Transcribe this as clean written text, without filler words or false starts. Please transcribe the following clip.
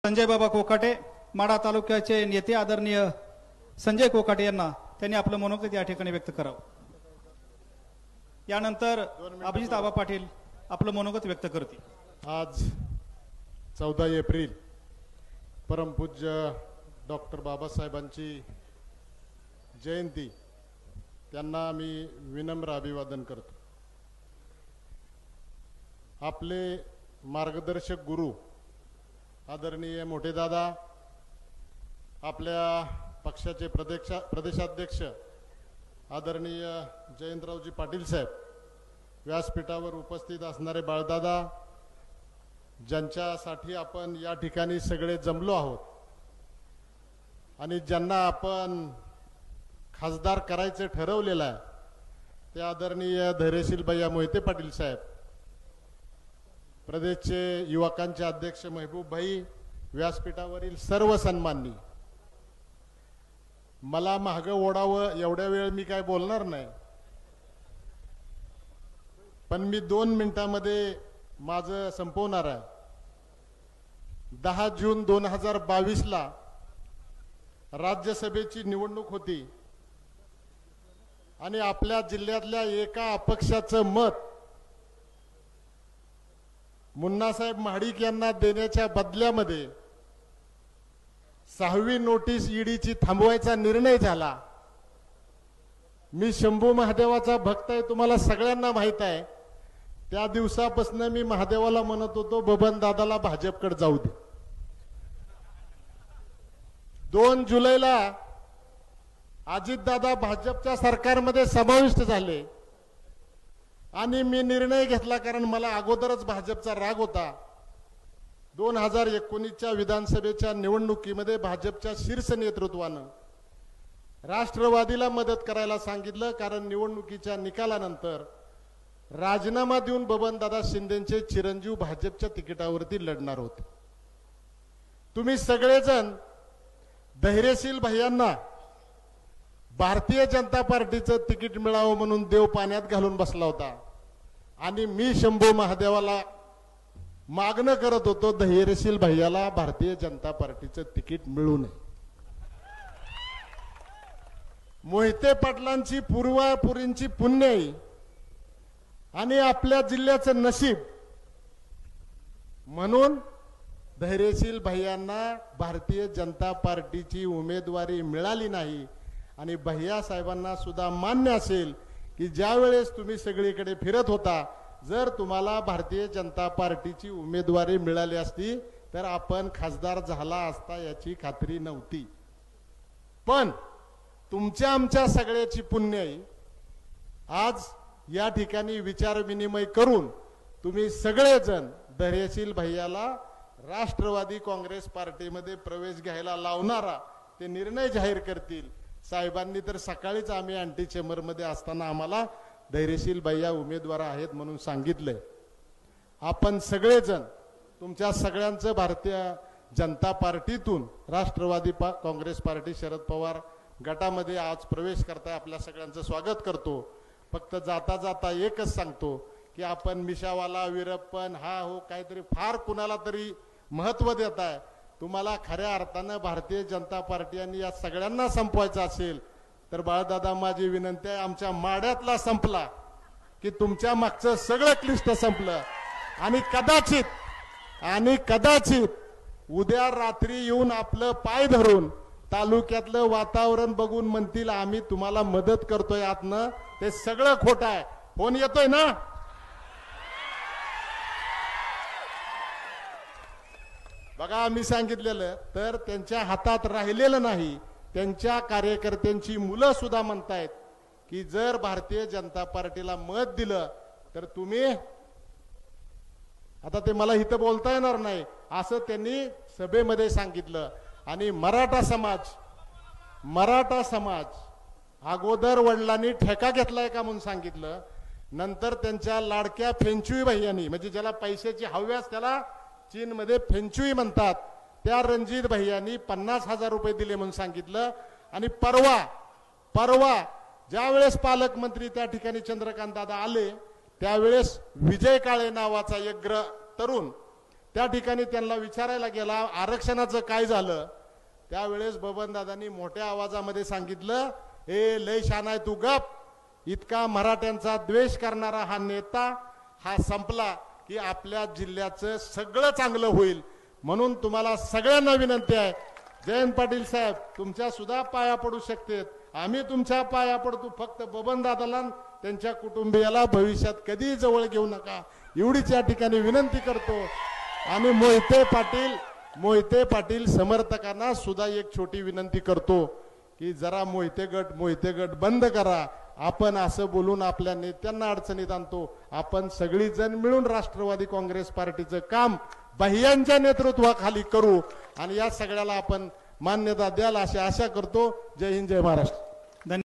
संजय बाबा कोकाटे माढा तालुक्याचे नेते आदरणीय संजय कोकाटे यांना त्यांनी आपलं मनोगत या ठिकाणी व्यक्त करावं। यानंतर अभिजित आबा पाटील आपलं मनोगत व्यक्त करतील। आज 14 एप्रिल परमपूज्य डॉक्टर बाबासाहेबांची जयंती, त्यांना मी विनम्र अभिवादन करतो। आपले मार्गदर्शक गुरु आदरणीय मोठे दादा, आपल्या पक्षाचे प्रदेशाध्यक्ष आदरणीय जयंतरावजी पाटील साहेब, व्यासपीठावर उपस्थित असणारे बाळदादा, ज्यांच्यासाठी आपण या ठिकाणी सगळे जमलो आहोत आणि ज्यांना आपण खासदार करायचे ठरवलेलं आहे, ते आदरणीय धैर्यशील भैया मोहिते पाटील साहेब, प्रदेशचे युवकांचे अध्यक्ष महबूब भाई, व्यासपीठावरील सर्व सन्माननीय, मला मागं ओढावं एवढ्या वेळ मी काय बोलणार नाही, पण मी 2 मिनिटांमध्ये माझं संपवणार आहे। 10 जून 2022ला राज्यसभेची निवडणूक होती आणि आपल्या जिल्ह्यातल्या एका अपक्षाचं मत मुन्नासाहेब महाडिक यांना देण्याच्या बदल्यामध्ये 6वी नोटीस ईडीची थांबवायचा निर्णय झाला। मी शंभू महादेवाचा भक्त आहे, तुम्हाला सगळ्यांना माहित आहे। त्या दिवसापासून मी महादेवाला म्हणत होतो, बबन दादाला भाजपकडे जाऊ दे। 2 जुलैला अजितदादा भाजपच्या सरकारमध्ये समाविष्ट झाले आणि मी निर्णय घेतला, कारण मला अगोदरच भाजपचा राग होता। 2019च्या विधानसभेच्या निवडणुकीमध्ये भाजपच्या शीर्ष नेतृत्वानं राष्ट्रवादीला मदत करायला सांगितलं, कारण निवडणुकीच्या निकालानंतर राजीनामा देऊन बबनदादा शिंदेचे चिरंजीव भाजपच्या तिकिटावरती लढणार होते। तुम्ही सगळेजण धैर्यशील भैयांना भारतीय जनता पार्टीचं तिकीट मिळावं म्हणून देव पाण्यात घालून बसला होता आणि मी शंभू महादेवाला मागणं करत होतो, धैर्यशील भैयाला भारतीय जनता पार्टीचं तिकीट मिळू नये। मोहिते पाटलांची पूर्वापुरींची पुण्याई आणि आपल्या जिल्ह्याचं नशीब म्हणून धैर्यशील भैयांना भारतीय जनता पार्टीची उमेदवारी मिळाली नाही। आणि भैया साहेबांना सुद्धा मान्य असेल की ज्या वेळेस तुम्ही सगळीकडे फिरत होता, जर तुम्हाला भारतीय जनता पार्टीची उमेदवारी मिळाली असती तर आपण खासदार झाला असता याची खात्री नव्हती। पण तुमच्या आमच्या सगळ्याची पुण्याई आज या ठिकाणी विचार विनिमय करून तुम्ही सगळेजण धैर्यशील भैयाला राष्ट्रवादी काँग्रेस पार्टीमध्ये प्रवेश घ्यायला लावणारा ते निर्णय जाहीर करतील। साहेबांनी तर सकाळीच आम्ही अँटी चेंबरमध्ये असताना आम्हाला धैर्यशील भैया उमेदवार आहेत म्हणून सांगितलंय। आपण सगळेजण तुमच्या सगळ्यांचं भारतीय जनता पार्टीतून राष्ट्रवादी काँग्रेस पार्टी शरद पवार गटामध्ये आज प्रवेश करताय, आपल्या सगळ्यांचं स्वागत करतो। फक्त जाता जाता एकच सांगतो की आपण मिशावाला वीरप्पन हा हो काहीतरी फार कुणाला तरी महत्व देत आहे। तुम्हाला खऱ्या अर्थानं भारतीय जनता पार्टी आणि या सगळ्यांना संपवायचं असेल तर बाळदादा, माझी विनंती आहे, आमच्या माड्यातला संपला की तुमच्या मागचं सगळं क्लिष्ट संपलं आणि कदाचित उद्या रात्री येऊन आपलं पाय धरून तालुक्यातलं वातावरण बघून म्हणतील आम्ही तुम्हाला मदत करतोय आतनं, ते सगळं खोटं आहे। फोन येतोय ना? बघा, आम्ही सांगितलेलं तर त्यांच्या हातात राहिलेलं नाही। त्यांच्या कार्यकर्त्यांची मुलं सुद्धा म्हणतायत की जर भारतीय जनता पार्टीला मत दिलं तर तुम्ही, आता ते मला इथं बोलता येणार नाही असं त्यांनी सभेमध्ये सांगितलं। आणि मराठा समाज अगोदर वडिलांनी ठेका घेतलाय का म्हणून सांगितलं, नंतर त्यांच्या लाडक्या फेंचुई भैयांनी, म्हणजे ज्याला पैशाची हव्यास त्याला चीनमध्ये फेंचुई म्हणतात, त्या रणजित भैयांनी 50,000 रुपये दिले म्हणून सांगितलं। आणि परवा ज्यावेळेस पालकमंत्री त्या ठिकाणी चंद्रकांत दादा आले त्यावेळेस विजय काळे नावाचा एक तरुण त्या ठिकाणी त्यांना विचारायला गेला आरक्षणाचं काय झालं. त्यावेळेस बबनदादांनी मोठ्या आवाजामध्ये सांगितलं, ए लय शान आहे तू गप. इतका मराठ्यांचा द्वेष करणारा हा नेता हा संपला की आपल्या जिल्ह्याचं सगळं चांगलं होईल. म्हणून तुम्हाला सगळ्यांना विनंती आहे, जयंत पाटील साहेब तुमच्या सुद्धा पाया पडू शकते, आम्ही तुमच्या पाया पडतो. फक्त बबनदादाला त्यांच्या कुटुंबियाला भविष्यात कधी जवळ घेऊ नका एवढीच या ठिकाणी विनंती करतो. आणि मोहिते पाटील समर्थकांना सुद्धा एक छोटी विनंती करतो की जरा मोहिते गट बंद करा. आपण असं बोलून आपल्या नेत्यांना अडचणीत आणतो. आपण सगळी जण मिळून राष्ट्रवादी काँग्रेस पार्टीचं काम भैयांच्या नेतृत्वाखाली करू आणि या सगळ्याला आपण मान्यता द्याल अशी आशा करतो. जय हिंद, जय महाराष्ट्र.